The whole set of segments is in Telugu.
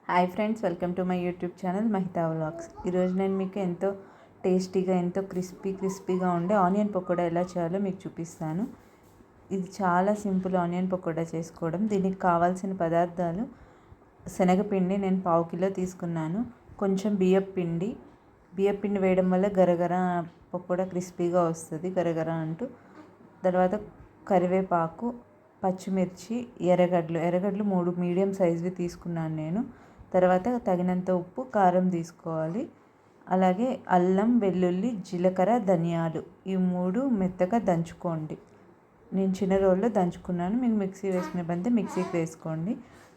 Hi friends, welcome to my YouTube channel Mahitha vlogs. ఈరోజు నేను మీకు ఎంతో టేస్టీగా ఎంతో క్రిస్పీగా ఉండే ఆనియన్ పకోడా ఎలా చేయాలో మీకు చూపిస్తాను. ఇది చాలా సింపుల్ ఆనియన్ పకోడా చేసుకోవడం. దీనికి కావాల్సిన పదార్థాలు: శనగపిండి నేను 1/2 కిలో తీసుకున్నాను, కొంచెం బియ్యపిండి వేయడం వల్ల గరగర పకోడా క్రిస్పీగా వస్తుంది, గరగర అంటూ. తర్వాత కరివేపాకు, పచ్చిమిర్చి, ఎర్రగడ్డలు 3 మీడియం సైజువి తీసుకున్నాను నేను. తర్వాత తగినంత ఉప్పు, కారం తీసుకోవాలి. అలాగే అల్లం, వెల్లుల్లి, జీలకర్ర, ధనియాలు ఈ 3 మెత్తగా దంచుకోండి. నేను చిన్న రోల్లో దంచుకున్నాను, మీకు మిక్సీ వేసుకునే బంతే మిక్సీకి వేసుకోండి.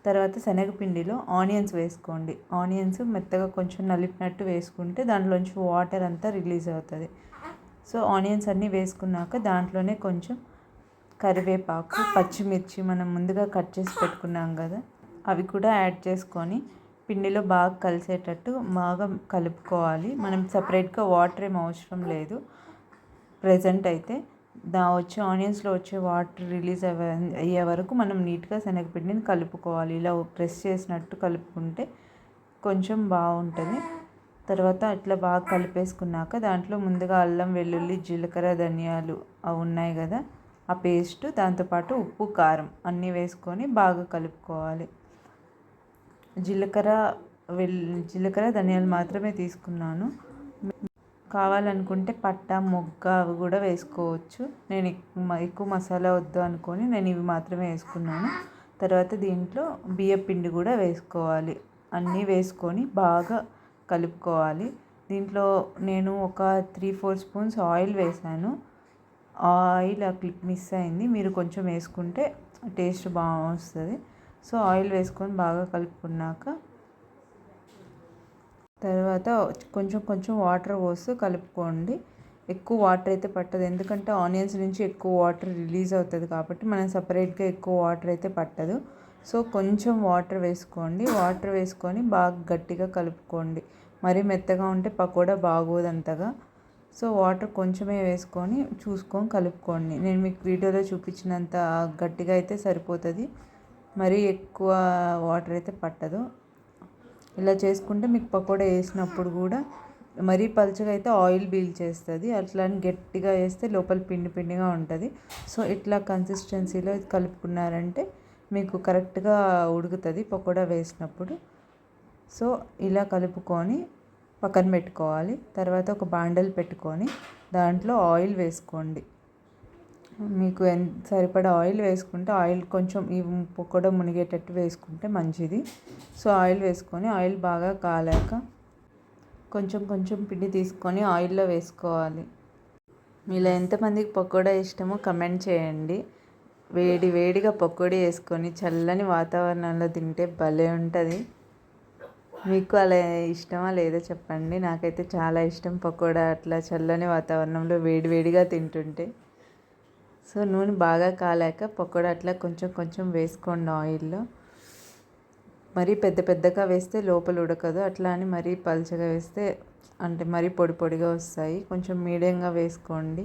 తర్వాత శనగపిండిలో ఆనియన్స్ వేసుకోండి. ఆనియన్స్ మెత్తగా కొంచెం నలిపినట్టు వేసుకుంటే దాంట్లోంచి వాటర్ అంతా రిలీజ్ అవుతుంది. సో ఆనియన్స్ అన్నీ వేసుకున్నాక దాంట్లోనే కొంచెం కరివేపాకు, పచ్చిమిర్చి మనం ముందుగా కట్ చేసి పెట్టుకున్నాం కదా, అవి కూడా యాడ్ చేసుకొని పిండిలో బాగా కలిసేటట్టు బాగా కలుపుకోవాలి. మనం సపరేట్గా వాటర్ ఏం అవసరం లేదు. ప్రెజెంట్ అయితే ఆనియన్స్లో వచ్చే వాటర్ రిలీజ్ అయ్యే వరకు మనం నీట్గా శనగపిండిని కలుపుకోవాలి. ఇలా ప్రెస్ చేసినట్టు కలుపుకుంటే కొంచెం బాగుంటుంది. తర్వాత అట్లా బాగా కలిపేసుకున్నాక దాంట్లో ముందుగా అల్లం, వెల్లుల్లి, జీలకర్ర, ధనియాలు అవి ఉన్నాయి కదా, ఆ పేస్ట్, దాంతోపాటు ఉప్పు, కారం అన్నీ వేసుకొని బాగా కలుపుకోవాలి. జీలకర్ర, ధనియాలు మాత్రమే తీసుకున్నాను. కావాలనుకుంటే పట్ట, మొగ్గ అవి కూడా వేసుకోవచ్చు. నేను ఎక్కువ మసాలా వద్దు అనుకొని నేను ఇవి మాత్రమే వేసుకున్నాను. తర్వాత దీంట్లో బియ్యపిండి కూడా వేసుకోవాలి. అన్నీ వేసుకొని బాగా కలుపుకోవాలి. దీంట్లో నేను ఒక 3-4 స్పూన్స్ ఆయిల్ వేసాను. ఆయిల్ ఆ క్లిప్ మిస్ అయింది, మీరు కొంచెం వేసుకుంటే టేస్ట్ బాగా వస్తుంది. సో ఆయిల్ వేసుకొని బాగా కలుపుకున్నాక తర్వాత కొంచెం వాటర్ పోసి కలుపుకోండి. ఎక్కువ వాటర్ అయితే పట్టదు, ఎందుకంటే ఆనియన్స్ నుంచి ఎక్కువ వాటర్ రిలీజ్ అవుతుంది కాబట్టి మనం సపరేట్గా ఎక్కువ వాటర్ అయితే పట్టదు. సో కొంచెం వాటర్ వేసుకోండి. వాటర్ వేసుకొని బాగా గట్టిగా కలుపుకోండి. మరీ మెత్తగా ఉంటే పకోడా బాగోదు అంతగా. సో వాటర్ కొంచెమే వేసుకొని చూసుకొని కలుపుకోండి. నేను మీకు వీడియోలో చూపించినంత గట్టిగా అయితే సరిపోతుంది, మరీ ఎక్కువ వాటర్ అయితే పట్టదు. ఇలా చేసుకుంటే మీకు పకోడా వేసినప్పుడు కూడా మరీ పలుచగా అయితే ఆయిల్ పీల్చేస్తుంది, అట్లా అని గట్టిగా వేస్తే లోపల పిండిగా ఉంటుంది. సో ఇట్లా కన్సిస్టెన్సీలో కలుపుకున్నారంటే మీకు కరెక్ట్గా ఉడుకుతుంది పకోడా వేసినప్పుడు. సో ఇలా కలుపుకొని పక్కన పెట్టుకోవాలి. తర్వాత ఒక బాండల్ పెట్టుకొని దాంట్లో ఆయిల్ వేసుకోండి. మీకు సరిపడా ఆయిల్ వేసుకుంటే, ఆయిల్ కొంచెం ఈ పకోడా మునిగేటట్టు వేసుకుంటే మంచిది. సో ఆయిల్ వేసుకొని ఆయిల్ బాగా కాలాక కొంచెం పిండి తీసుకొని ఆయిల్లో వేసుకోవాలి. మీలో ఎంతమందికి పకోడా ఇష్టమో కమెంట్ చేయండి. వేడిగా పకోడీ వేసుకొని చల్లని వాతావరణంలో తింటే భలే ఉంటుంది. మీకు అలా ఇష్టమా లేదో చెప్పండి. నాకైతే చాలా ఇష్టం పకోడా అట్లా చల్లని వాతావరణంలో వేడిగా తింటుంటే. సో నూనె బాగా కాలాక పకోడా అట్లా కొంచెం వేసుకోండి ఆయిల్లో. మరీ పెద్దగా వేస్తే లోపల ఉడకదు, అట్లా అని మరీ పలుచగా వేస్తే అంటే మరీ పొడిగా వస్తాయి. కొంచెం మీడియంగా వేసుకోండి.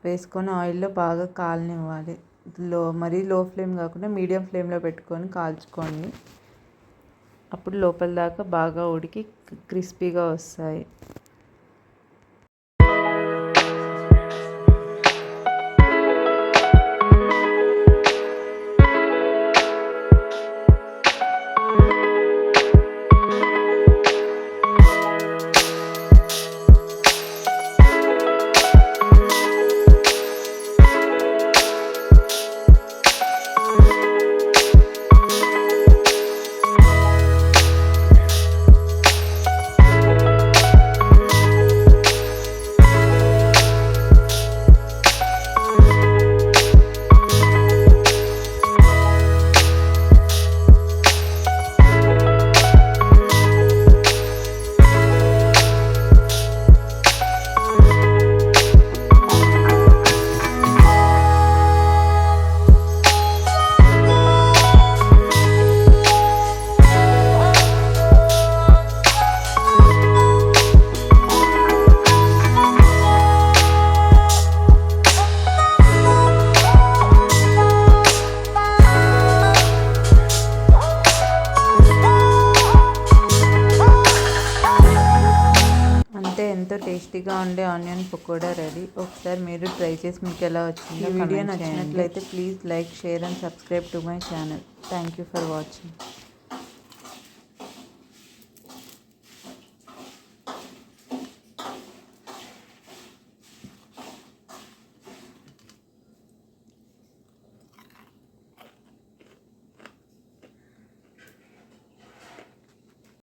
వేసుకొని ఆయిల్లో బాగా కాలనివ్వాలి. మరీ లో ఫ్లేమ్ కాకుండా మీడియం ఫ్లేమ్లో పెట్టుకొని కాల్చుకోండి. అప్పుడు లోపల దాకా బాగా ఉడికి క్రిస్పీగా వస్తాయి. ఎంతో టేస్టీగా ఉండే ఆనియన్ పకోడా రెడీ. ఒకసారి మీరు ట్రై చేసి మీకు ఎలా వచ్చిందో వీడియో నచ్చినట్లయితే please like, share and subscribe to my channel. Thank you for watching.